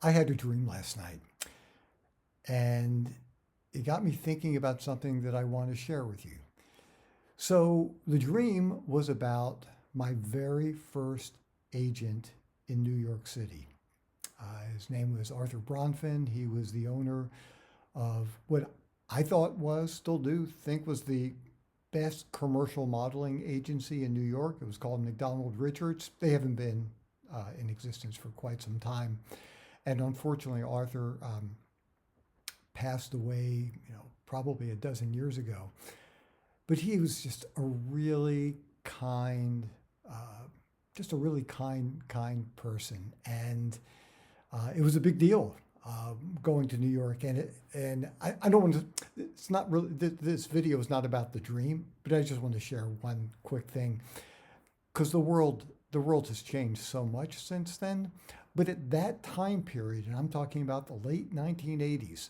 I had a dream last night, and it got me thinking about something that I want to share with you. So, the dream was about my very first agent in New York City. His name was Arthur Bronfman. He was the owner of what I thought was, still do think was the best commercial modeling agency in New York. It was called McDonald Richards. They haven't been in existence for quite some time. And unfortunately, Arthur passed away, probably a dozen years ago. But he was just a really kind, uh, kind person, and it was a big deal going to New York. And I don't want to. It's not really. This video is not about the dream, but I just want to share one quick thing because the world has changed so much since then. But at that time period, and I'm talking about the late 1980s,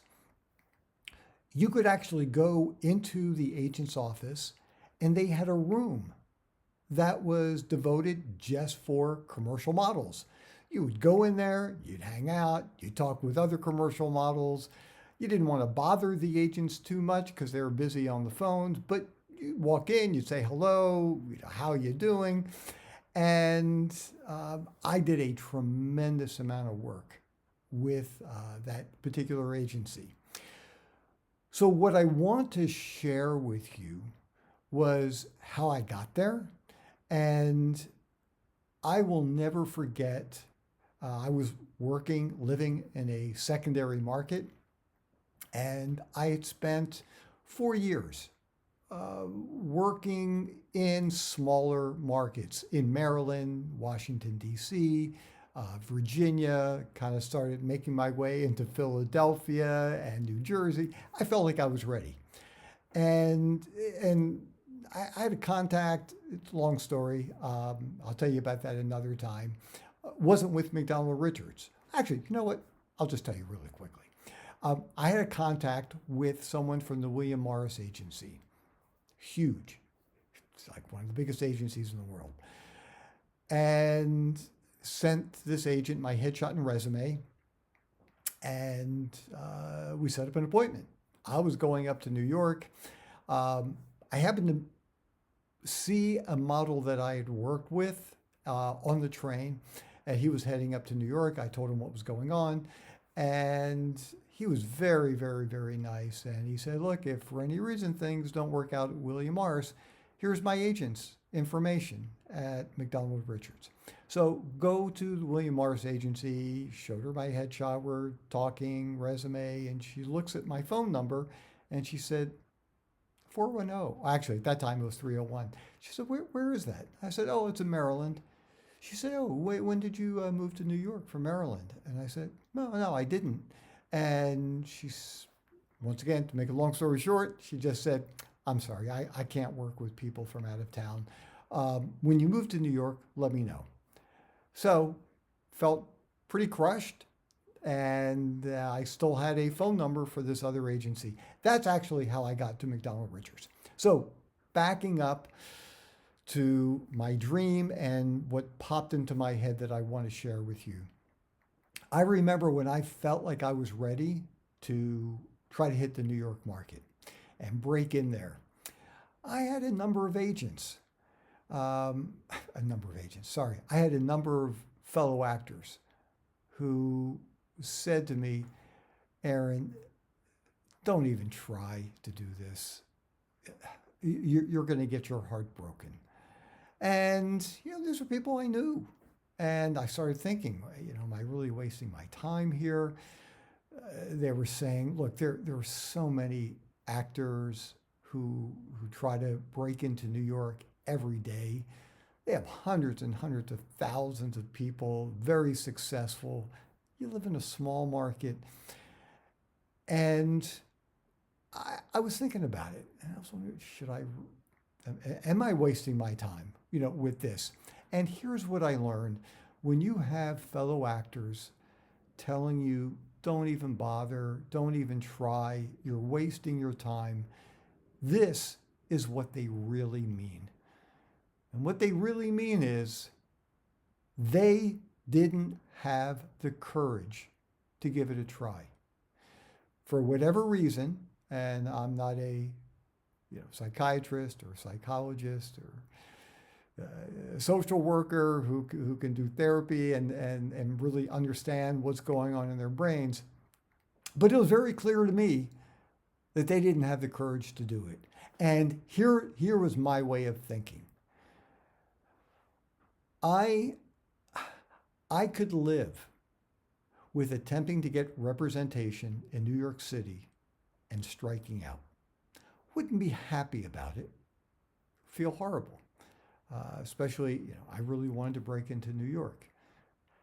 you could actually go into the agent's office and they had a room that was devoted just for commercial models. You would go in there, you'd hang out, you'd talk with other commercial models. You didn't want to bother the agents too much because they were busy on the phones, but you'd walk in, you'd say hello, how are you doing? And I did a tremendous amount of work with that particular agency. So, what I want to share with you was how I got there. And I will never forget, I was living in a secondary market, and I had spent 4 years working in smaller markets in Maryland, Washington, D.C., Virginia, kind of started making my way into Philadelphia and New Jersey. I felt like I was ready. And, and I had a contact, it's a long story. I'll tell you about that another time. Wasn't with McDonald Richards. Actually, you know what? I'll just tell you really quickly. I had a contact with someone from the William Morris Agency. Huge. It's like one of the biggest agencies in the world. And sent this agent my headshot and resume, and we set up an appointment. I was going up to New York. I happened to see a model that I had worked with on the train, and he was heading up to New York. I told him what was going on, and he was very, very, very nice. And he said, look, if for any reason things don't work out at William Morris, here's my agent's information at McDonald Richards. So go to the William Morris Agency, showed her my headshot, we're talking, resume, and she looks at my phone number and she said, 410. Actually, at that time it was 301. She said, where is that? I said, oh, it's in Maryland. She said, oh, wait, when did you move to New York from Maryland? And I said, no, I didn't. And she's, once again, to make a long story short, she just said, I'm sorry, I can't work with people from out of town. When you move to New York, let me know. So felt pretty crushed, and I still had a phone number for this other agency. That's actually how I got to McDonald Richards. So backing up to my dream and what popped into my head that I want to share with you. I remember when I felt like I was ready to try to hit the New York market and break in there. I had a number of agents. Sorry. I had a number of fellow actors who said to me, Aaron, don't even try to do this. You're going to get your heart broken. And, these are people I knew. And I started thinking, am I really wasting my time here? They were saying, look, there are so many actors who try to break into New York every day. They have hundreds and hundreds of thousands of people, very successful. You live in a small market. And I was thinking about it. And I was wondering, am I wasting my time, with this? And here's what I learned. When you have fellow actors telling you, don't even bother, don't even try, you're wasting your time, this is what they really mean. And what they really mean is they didn't have the courage to give it a try. For whatever reason, and I'm not a psychiatrist or psychologist or social worker who can do therapy and really understand what's going on in their brains. But it was very clear to me that they didn't have the courage to do it. And here was my way of thinking. I could live with attempting to get representation in New York City and striking out. Wouldn't be happy about it. Feel horrible. Especially, I really wanted to break into New York.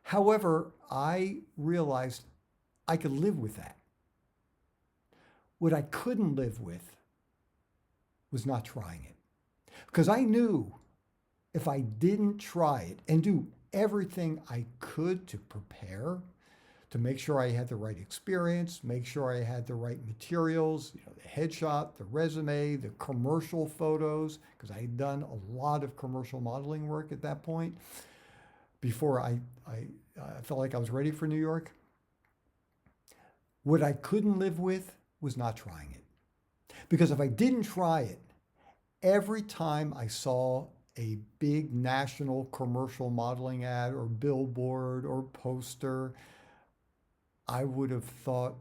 However, I realized I could live with that. What I couldn't live with was not trying it. Because I knew if I didn't try it and do everything I could to prepare, to make sure I had the right experience, make sure I had the right materials, the headshot, the resume, the commercial photos, because I had done a lot of commercial modeling work at that point before I felt like I was ready for New York. What I couldn't live with was not trying it. Because if I didn't try it, every time I saw a big national commercial modeling ad or billboard or poster, I would have thought,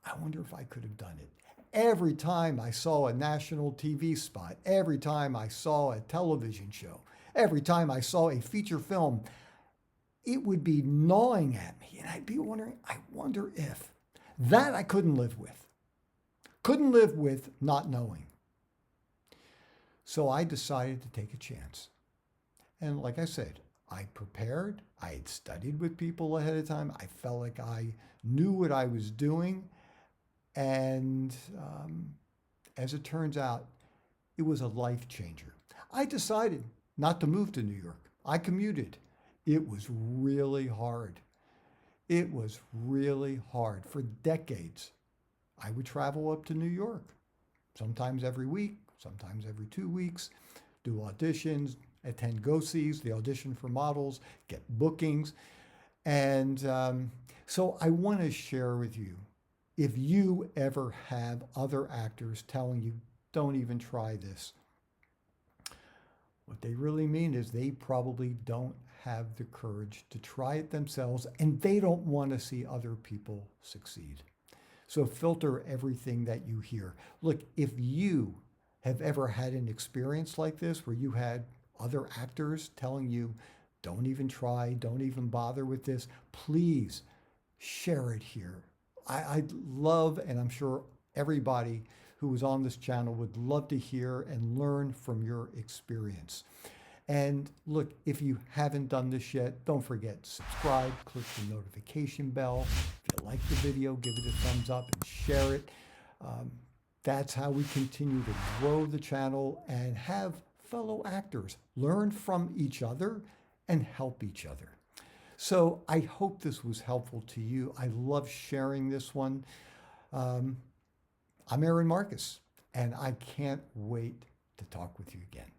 I wonder if I could have done it. Every time I saw a national TV spot, every time I saw a television show, every time I saw a feature film, it would be gnawing at me. And I'd be wondering, I wonder if. That I couldn't live with. Couldn't live with not knowing. So I decided to take a chance. And like I said, I prepared. I had studied with people ahead of time. I felt like I knew what I was doing. And as it turns out, it was a life changer. I decided not to move to New York. I commuted. It was really hard. It was really hard. For decades, I would travel up to New York, sometimes every week, sometimes every 2 weeks, do auditions, attend go-sees, the audition for models, get bookings. And so I want to share with you, if you ever have other actors telling you, don't even try this, what they really mean is they probably don't have the courage to try it themselves, and they don't want to see other people succeed. So filter everything that you hear. Look, if you have ever had an experience like this where you had other actors telling you, don't even try, don't even bother with this, please share it here. I'd love, and I'm sure everybody who is on this channel would love to hear and learn from your experience. And look, if you haven't done this yet, don't forget, subscribe, click the notification bell. If you like the video, give it a thumbs up and share it. That's how we continue to grow the channel and have fellow actors learn from each other and help each other. So I hope this was helpful to you. I love sharing this one. I'm Aaron Marcus, and I can't wait to talk with you again.